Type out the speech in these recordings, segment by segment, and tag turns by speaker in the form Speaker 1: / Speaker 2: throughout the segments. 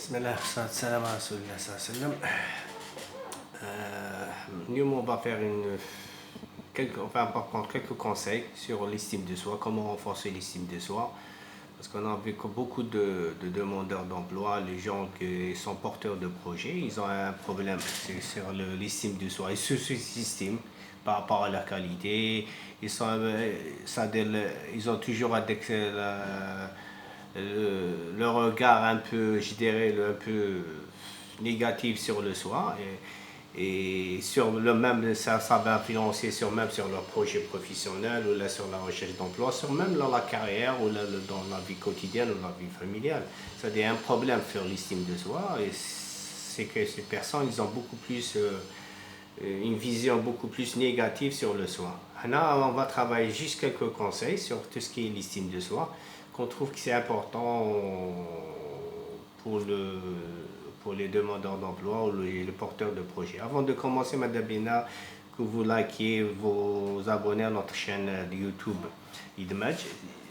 Speaker 1: بسم الله والصلاة والسلام على رسول الله صلى الله عليه وسلم. Nous, on va faire on va prendre quelques conseils sur l'estime de soi, comment renforcer l'estime de soi. Parce qu'on a vu que beaucoup de demandeurs d'emploi, les gens qui sont porteurs de projets, ils ont un problème sur l'estime de soi. Ils se sous-estiment par rapport à leur qualité. Ils ont toujours le regard un peu, je dirais, un peu négatif sur le soi. Et sur le même, ça va influencer même sur leur projet professionnel ou là sur la recherche d'emploi, sur même dans la carrière ou là, dans la vie quotidienne ou la vie familiale. C'est un problème sur l'estime de soi et c'est que ces personnes, ils ont beaucoup plus une vision beaucoup plus négative sur le soi. Maintenant, on va travailler juste quelques conseils sur tout ce qui est l'estime de soi, qu'on trouve que c'est important pour les demandeurs d'emploi ou les porteurs de projets. Avant de commencer, Madame Bina, que vous likiez, vous abonnez à notre chaîne de YouTube IDMAJ,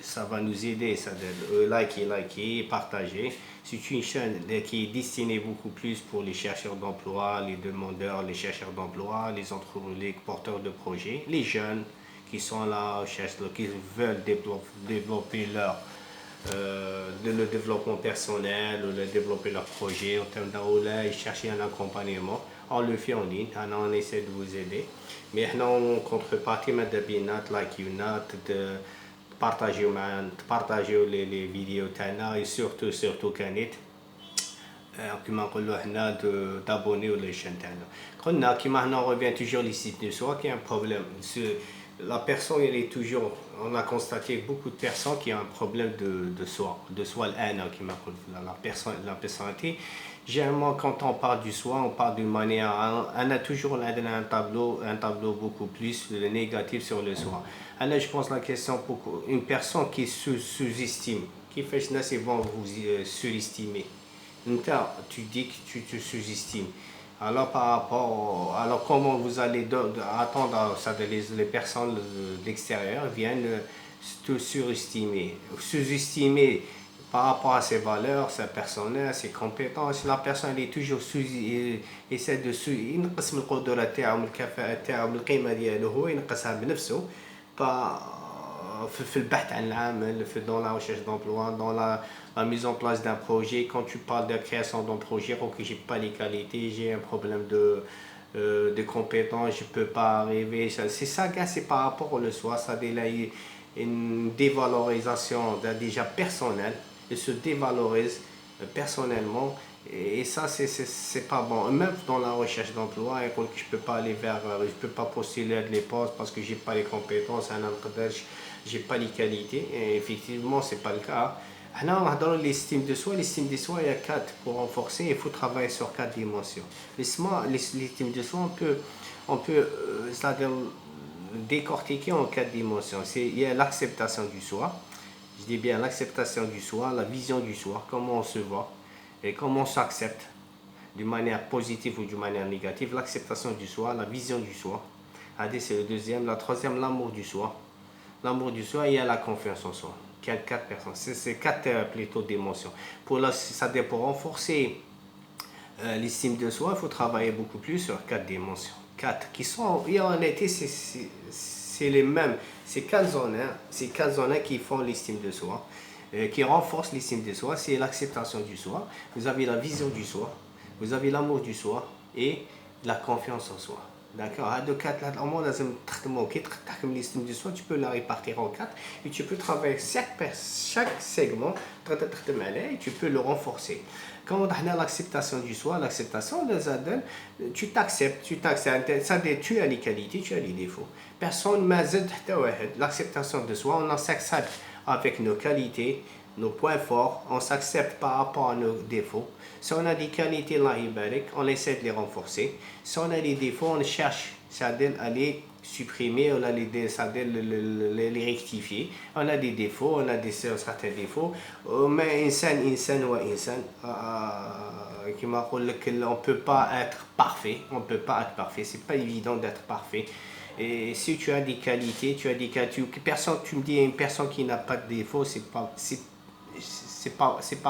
Speaker 1: ça va nous aider, ça de liker, partager. C'est une chaîne qui est destinée beaucoup plus pour les chercheurs d'emploi, les demandeurs, les chercheurs d'emploi, les porteurs de projets, les jeunes qui sont là, qui veulent développer le développement personnel ou développer leur projet en termes d'enrôler et chercher un accompagnement. On le fait en ligne, on essaie de vous aider. Mais en contrepartie, Madame Bina, de partager les vidéos et surtout Canet. كما نقولوا هنا d'abonner aux chaînes تاعنا. قلنا كما هنا on revient toujours l'estime de soi qui est un problème. La personne, elle est toujours, on a constaté beaucoup de personnes qui ont un problème de soi la personnalité. Généralement, quand on parle du soi, on parle d'une manière, on a toujours un tableau beaucoup plus négatif sur le soi. Alors, je pense la question pour une personne qui sous-estime, qui fait ça, c'est bon, vous surestimer. Tu dis que tu te sous-estimes. Alors, alors comment vous allez attendre ça les personnes de l'extérieur viennent te surestimer, sous-estimer par rapport à ses valeurs, sa personnalité, ses compétences. La personne est toujours essaie de ينقص من القدرات تاعو من الكفاءة تاعو من القيمة ديالو هو ينقصها بنفسه في البحث عن العمل dans la recherche d'emploi, dans la mise en place d'un projet. Quand tu parles de création d'un projet, ok, j'ai pas les qualités, j'ai un problème de compétences, je peux pas arriver. C'est ça, gars, c'est par rapport au soi, ça a une dévalorisation déjà personnelle, il se dévalorise personnellement. Et ça, c'est pas bon. Même dans la recherche d'emploi, je peux pas aller je peux pas postuler à des postes parce que j'ai pas les compétences, j'ai pas les qualités. Et effectivement, c'est pas le cas. Alors, dans l'estime de soi, il y a 4 pour renforcer. Il faut travailler sur 4 dimensions. L'estime de soi, on peut c'est-à-dire décortiquer en 4 dimensions. Il y a l'acceptation du soi. Je dis bien l'acceptation du soi, la vision du soi, comment on se voit et comment on s'accepte d'une manière positive ou d'une manière négative. L'acceptation du soi, la vision du soi. C'est le deuxième. La troisième, l'amour du soi. L'amour du soi, il y a la confiance en soi. 4 personnes. C'est 4 plutôt dimensions. Pour renforcer l'estime de soi, il faut travailler beaucoup plus sur 4 dimensions. 4 qui sont, et en réalité, c'est les mêmes. C'est 4 zones qui font l'estime de soi, qui renforcent l'estime de soi. C'est l'acceptation du soi. Vous avez la vision du soi. Vous avez l'amour du soi et la confiance en soi. D'accord. De 4 là, au moins, l'estime de soi, tu peux la répartir en 4 et tu peux travailler chaque segment, et tu peux le renforcer. Quand on a l'acceptation du soi, l'acceptation de Zadel, tu t'acceptes, tu as les qualités, tu as les défauts. Personne m'a dit l'acceptation de soi, on s'accepte avec nos qualités, nos points forts, on s'accepte par rapport à nos défauts. Si on a des qualités, on essaie de les renforcer. Si on a des défauts, on cherche à les supprimer, on a les rectifier. On a des défauts, on a certains défauts. Mais on peut pas être parfait. C'est pas évident d'être parfait. Et si tu as des qualités, tu me dis une personne qui n'a pas de défauts, c'est pas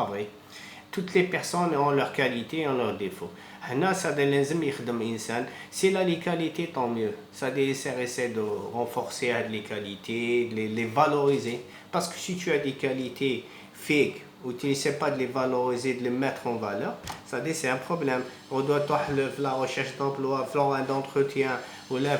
Speaker 1: vrai. toutes les personnes ont leurs qualités et leurs défauts. هنا ça لازم يخدم إنسان s'il a les qualités tant mieux ça essaie de renforcer les qualités les valoriser parce que si tu as des qualités fake ou tu n'essaies pas de les valoriser de les mettre en valeur ça c'est un problème on doit la recherche d'emploi d'entretien ou la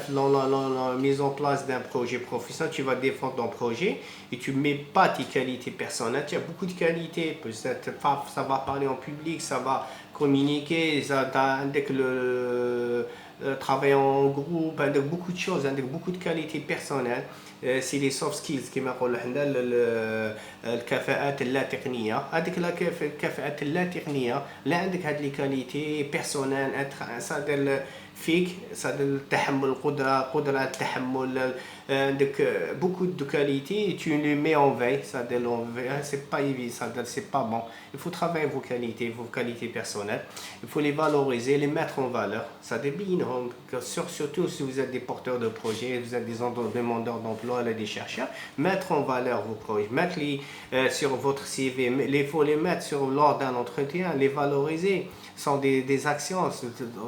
Speaker 1: mise en place d'un projet professionnel tu vas défendre ton projet et tu mets pas tes qualités personnelles tu as beaucoup de qualités peut-être ça va parler en public ça va communiquer, avec le travail en groupe, avec beaucoup de choses, avec beaucoup de qualités personnelles. C'est les soft skills qui m'appellent الكفاءات اللا تقنية هذيك الكفاءات اللا تقنية لا عندك هاد لي كاليتي بيرسونيل صادر فيك صادر التحمل قدرة التحمل عندك beaucoup de qualités tu les mets en veille c'est pas évident c'est pas bon il faut travailler vos qualités personnelles il faut les valoriser les mettre en valeur ça débine surtout si vous êtes des porteurs de projets vous êtes des demandeurs d'emploi des chercheurs mettre en valeur vos projets mettre les sur votre CV il faut les mettre lors d'un entretien les valoriser sont des actions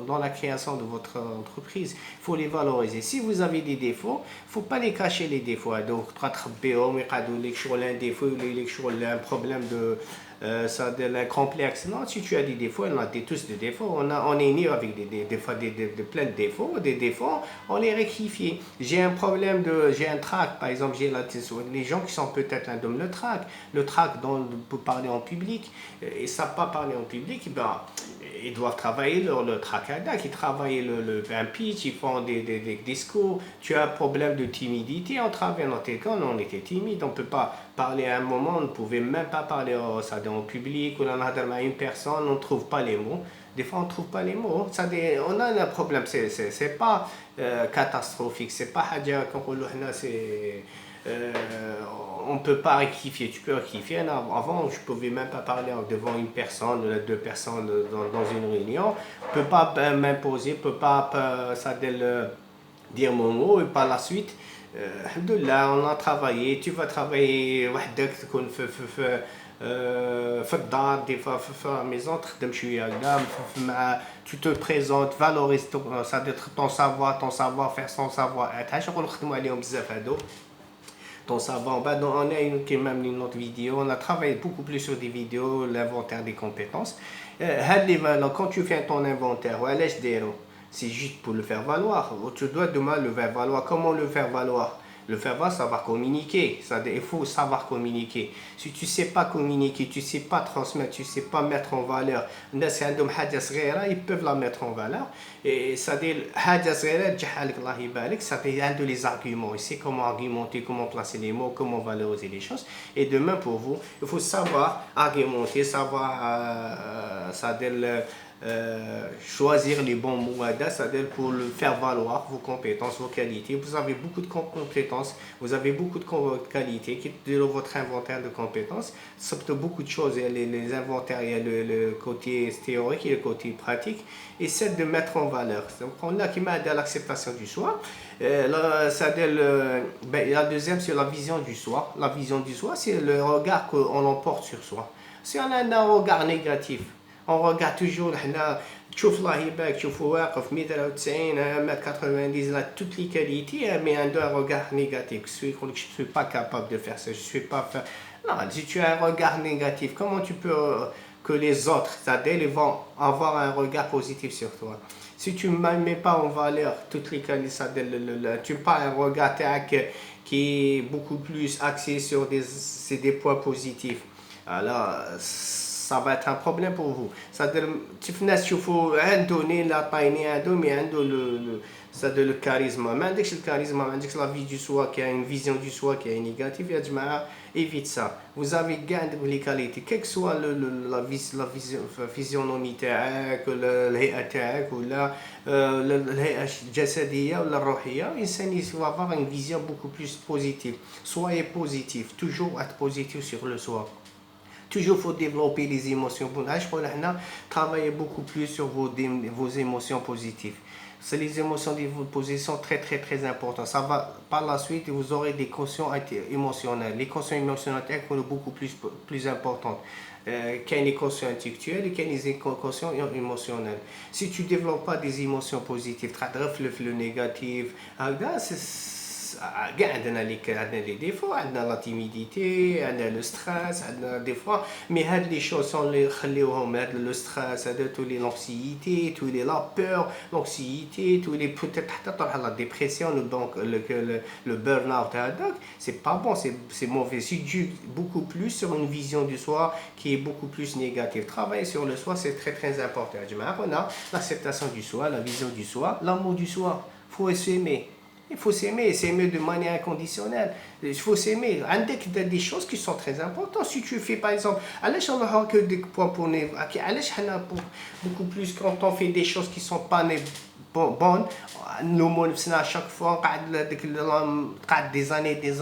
Speaker 1: dans la création de votre entreprise. Il faut les valoriser. Si vous avez des défauts, il ne faut pas les cacher les défauts. Donc, un problème de complexe. Non, si tu as des défauts, on a tous des défauts. On est né avec plein de défauts. Des défauts, on les rectifie. J'ai un problème j'ai un trac, par exemple, les gens qui sont peut-être un homme le trac pour parler en public, ils ne savent pas parler en public, ben, ils doivent travailler le tracadak, ils travaillent un pitch, ils font des discours. Tu as un problème de timidité, on travaille dans notre école, on était timide, on ne peut pas parler à un moment, on ne pouvait même pas parler en public, ou on a une personne, on ne trouve pas les mots. Des fois, on ne trouve pas les mots. On a un problème, c'est pas catastrophique, c'est pas on ne peut pas rectifier, tu peux rectifier. Avant, je ne pouvais même pas parler devant une personne, deux personnes dans une réunion. Je ne peux pas m'imposer, je ne peux pas dire mon mot et par la suite, alhamdoulilah, on a travaillé. Tu vas travailler في الدار دي في ميزون تخدم شويه هكذا tu te présentes valorise ton savoir faire son savoir être شغل نخدموا عليهم بزاف هادو ton savoir on a même une autre vidéo on a travaillé beaucoup plus sur des vidéos l'inventaire des compétences quand tu fais ton inventaire c'est juste pour le faire valoir tu dois demain le faire valoir comment le faire valoir le faire valoir, savoir communiquer. Il faut savoir communiquer. Si tu ne sais pas communiquer, tu ne sais pas transmettre, tu ne sais pas mettre en valeur, ils peuvent la mettre en valeur. Et ça dit, les arguments. Il sait comment argumenter, comment placer les mots, comment valoriser les choses. Et demain, pour vous, il faut savoir argumenter, savoir choisir les bons mots c'est-à-dire pour le faire valoir vos compétences, vos qualités. Vous avez beaucoup de compétences, vous avez beaucoup de qualités qui est dans votre inventaire de compétences. C'est beaucoup de choses, il y a les inventaires, il y a le côté théorique et le côté pratique. Essaie de mettre en valeur. Donc on a qui m'a aidé à l'acceptation du soi. La deuxième, c'est la vision du soi. La vision du soi, c'est le regard qu'on emporte sur soi. Si on a un regard négatif, on regarde toujours حنا تشوف الله يبارك تشوفوا واقف 190 1m90 là toutes les qualités mais un regard négatif je suis pas capable de faire ça je suis pas faire non si tu as un regard négatif comment tu peux que les autres c'est-à-dire ils vont avoir un regard positif sur toi si tu ne mets pas en valeur toutes les qualités tu n'as pas un regard qui est beaucoup plus axé sur des points positifs alors ça va être un problème pour vous. C'est-à-dire, il faut un donner la taille, mais le charisme. Mais le charisme, la vie du soi, qui a une vision du soi qui est négative, évite ça. Vous avez gagné les qualités, quelle que soit la physionomie, il va avoir une vision beaucoup plus positive. Soyez positif, toujours être positif sur le soi. Toujours faut développer les émotions. Travailler beaucoup plus sur vos émotions positives. C'est les émotions positives sont très très très importantes. Ça va par la suite vous aurez des consciences émotionnelles. Les consciences émotionnelles sont beaucoup plus importantes. qu'il y a les quotients intellectuels et qu'il y a les quotients émotionnels. Si tu ne développes pas des émotions positives, tu reflètes le négatif, كاع عندنا لي ديفو عندنا لا تيميديتي عندنا لو ستريس عندنا دي فوا مي هاد لي شوز اللي نخليوهم هاد لو ستريس هذا تولي لونكسيتي تولي لا بور لونكسيتي تولي بوتيت حتى تروح لا ديبرسيون دونك le burn-out هذاك c'est pas bon, c'est mauvais. Si tu beaucoup plus sur une vision du soi qui est beaucoup plus négative. Travailler sur le soi, c'est très très important. On a l'acceptation du soi, la vision du soi, l'amour du soi. Il faut s'aimer. Il faut s'aimer de manière inconditionnelle. Il faut s'aimer. Il y a des choses qui sont très importantes. Si tu fais par exemple, on a que des points pour beaucoup plus quand on fait des choses qui ne sont pas bonnes. Nous, à chaque fois, des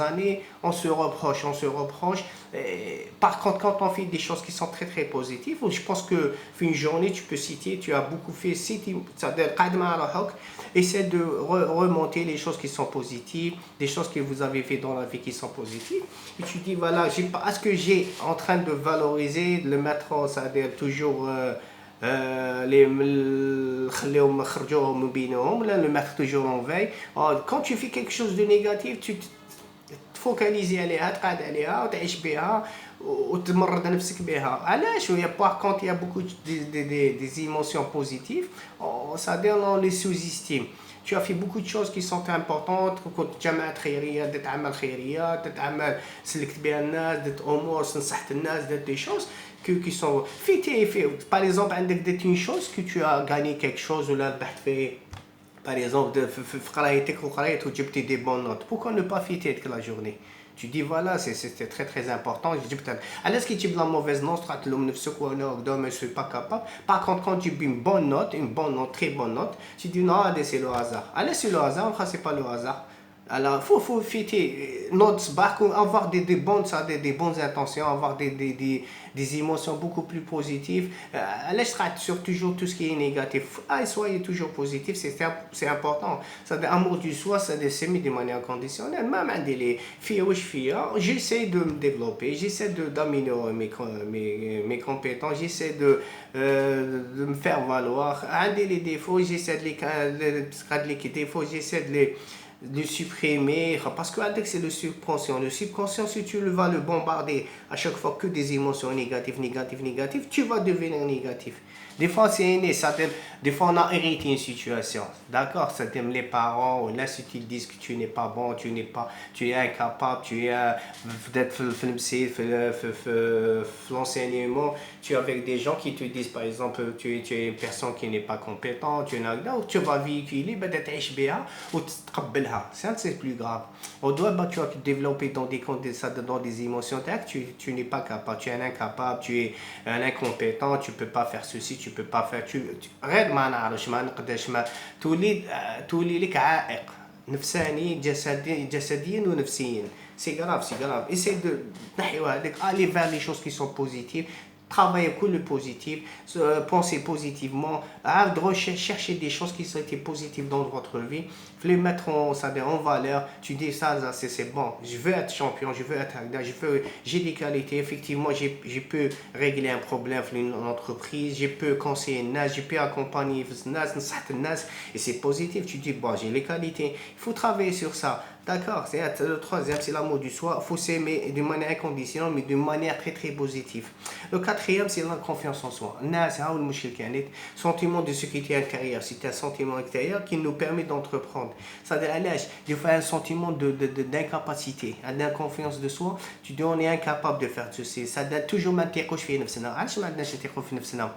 Speaker 1: années, on se reproche. Par contre, quand on fait des choses qui sont très très positives, je pense que une journée, tu peux citer, tu as beaucoup fait, c'est-à-dire, essaie de remonter les choses qui sont positives, des choses que vous avez fait dans la vie qui sont positives. Et tu dis, voilà, est-ce que j'ai en train de valoriser, de le mettre, c'est-à-dire toujours le mettre toujours en veille. Quand tu fais quelque chose de négatif, tu te focalises عليها تقعد عليها وتعيش بها وتمرض نفسك بها. علاش par contre il y a beaucoup des émotions positives, c'est-à-dire on les sous-estime. Tu as fait beaucoup de choses qui sont importantes. كنت جمعت خيريه درت اعمال خيريه درت اعمال سلكت بها الناس درت امور نصحت الناس درت des choses qui sont par exemple عندك une chose que tu as gagné quelque chose ولا ربحت في par exemple في قرايتك وقريت وجبتي des bonnes notes. Pourquoi ne pas fêter toute la journée? Tu dis voilà, c'est très très important. Alors que tu as la mauvaise note, je ne suis pas capable. Par contre, quand tu as une bonne note, très bonne note, tu dis non, c'est le hasard. Alors c'est le hasard, c'est pas le hasard. Alors il faut fêter notre barque, avoir des bonnes intentions, avoir des émotions beaucoup plus positives. Allez, sur toujours tout ce qui est négatif. Soyez toujours positif, c'est important. Ça amour du soi, ça s'aimer de manière conditionnelle. Même les filles ou filles, j'essaie de me développer, j'essaie d'améliorer mes compétences, j'essaie de me faire valoir. Les défauts, j'essaie de les supprimer, parce que c'est le subconscient. Le subconscient, si tu vas le bombarder à chaque fois que des émotions négatives, tu vas devenir négatif. Des fois, c'est inné, des fois, on a hérité une situation. D'accord? Ça t'aime les parents, là, si tu disent que tu n'es pas bon, tu es incapable, tu es peut-être l'enseignement, tu es avec des gens qui te disent, par exemple, tu es une personne qui n'est pas compétente, tu vas véhiculer, ou c'est plus grave. On doit tu vas te développer dans des émotions, tu n'es pas capable, tu es un incapable, tu es un incompétent, tu ne peux pas faire ceci, tu peux pas faire غير ما نعرفش ما نقدرش ما تولي لك عائق نفساني جسديا ونفسيا. C'est grave. Essaye de aller vers les choses qui sont positives. Travailler avec le positif, penser positivement, chercher des choses qui ont été positives dans votre vie, les mettre en valeur. Tu dis ça c'est bon, je veux être champion, je veux être j'ai des qualités, effectivement, je peux régler un problème dans une entreprise, je peux conseiller une NAS, je peux accompagner une NAS, et c'est positif. Tu dis, bon, j'ai les qualités, il faut travailler sur ça. D'accord, le troisième, c'est l'amour du soi. Il faut s'aimer de manière inconditionnelle, mais de manière très très positive. Le quatrième, c'est la confiance en soi. Le sentiment de sécurité intérieure. C'est un sentiment intérieur qui nous permet d'entreprendre. C'est-à-dire, il faut un sentiment d'incapacité, d'inconfiance de soi. Tu dis, on est incapable de faire ceci. Ça doit toujours m'interroger في نفسنا. علاش ما عندناش نثقوا في نفسنا؟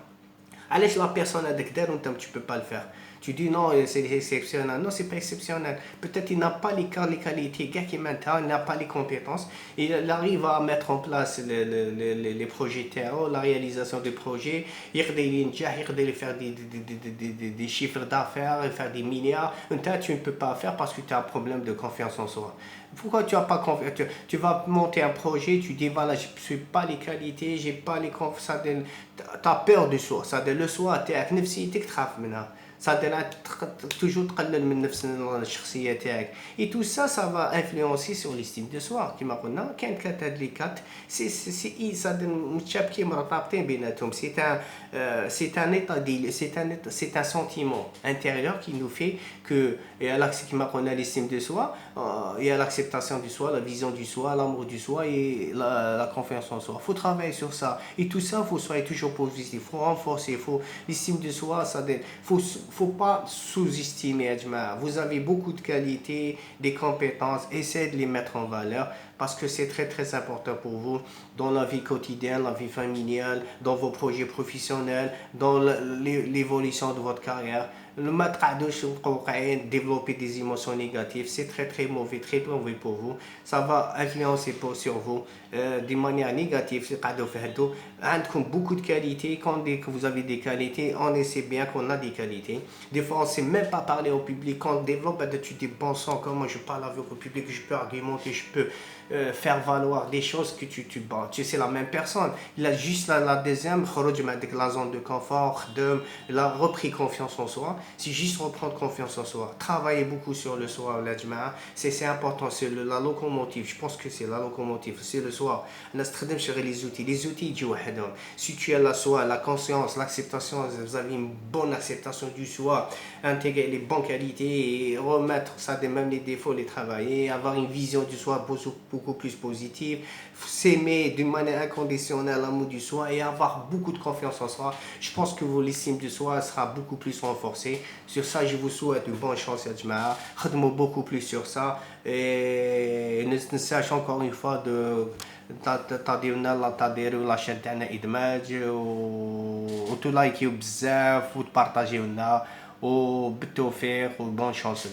Speaker 1: علاش la personne هذاك دار وانت tu peux pas le faire? Tu dis non, c'est exceptionnel. Non, c'est pas exceptionnel. Peut-être il n'a pas les qualités, il n'a pas les compétences. Il arrive à mettre en place les projets terreau, la réalisation des projets. Il faire des chiffres d'affaires, faire des milliards. Tu ne peux pas faire parce que tu as un problème de confiance en soi. Pourquoi tu n'as pas confiance? Tu vas monter un projet, tu dis voilà, je n'ai pas les qualités, j'ai pas les confiances. Tu as peur de soi. Le soi, tu es avec نفسيتك تخاف منها. صادر توجور تقلل من نفس الشخصيه تاعك اي تو سا فا انفلونسي سور ليستيم دو سوا كيما قلنا كاين ثلاثه هاد لي كات سي اي صادر متشابكين مرتبطين بيناتهم سي ان ايتا دي سي ان سونتيمون انتيريور كي نو في كو كيما قلنا ليستيم دو سوا يا لاكسبتاسيون دو سوا لا فيزيون دو سوا لامور دو سوا اي لا confiance en soi. Il faut travailler sur ça. Et tout ça, il faut soyez toujours positif. Il faut renforcer. Il faut l'estime de soi. Faut pas sous-estimer. Vous avez beaucoup de qualités, des compétences. Essayez de les mettre en valeur parce que c'est très très important pour vous dans la vie quotidienne, la vie familiale, dans vos projets professionnels, dans l'évolution de votre carrière. Le développer des émotions négatives, c'est très très mauvais pour vous. Ça va influencer sur vous de manière négative. Beaucoup de qualités. Quand vous avez des qualités, on essaie bien qu'on a des qualités. Des fois, on ne sait même pas parler au public. Quand on développe, tu dis bon sang, comment je parle avec le public, je peux argumenter, je peux faire valoir des choses que tu sais la même personne. Il a juste la deuxième, la zone de confort, il a repris confiance en soi. C'est juste reprendre confiance en soi. Travailler beaucoup sur le soi, c'est important, c'est la locomotive. Je pense que c'est la locomotive, c'est le soi. On a sur les outils, si tu as la soi, la conscience, l'acceptation, vous avez une bonne acceptation du soi, intégrer les bonnes qualités et remettre ça, même les défauts, les travailler, avoir une vision du soi beaucoup plus positive, s'aimer d'une manière inconditionnelle, l'amour du soi et avoir beaucoup de confiance en soi. Je pense que l'estime de soi sera beaucoup plus renforcée. Sur ça, je vous souhaite une bonne chance, Adjmaa. Redemons beaucoup plus sur ça et ne sachant encore une fois de تديروا لاشين تاعنا ادماج وتلايكيو بزاف وتبارطاجيو لنا وبالتوفيق وبون شانس.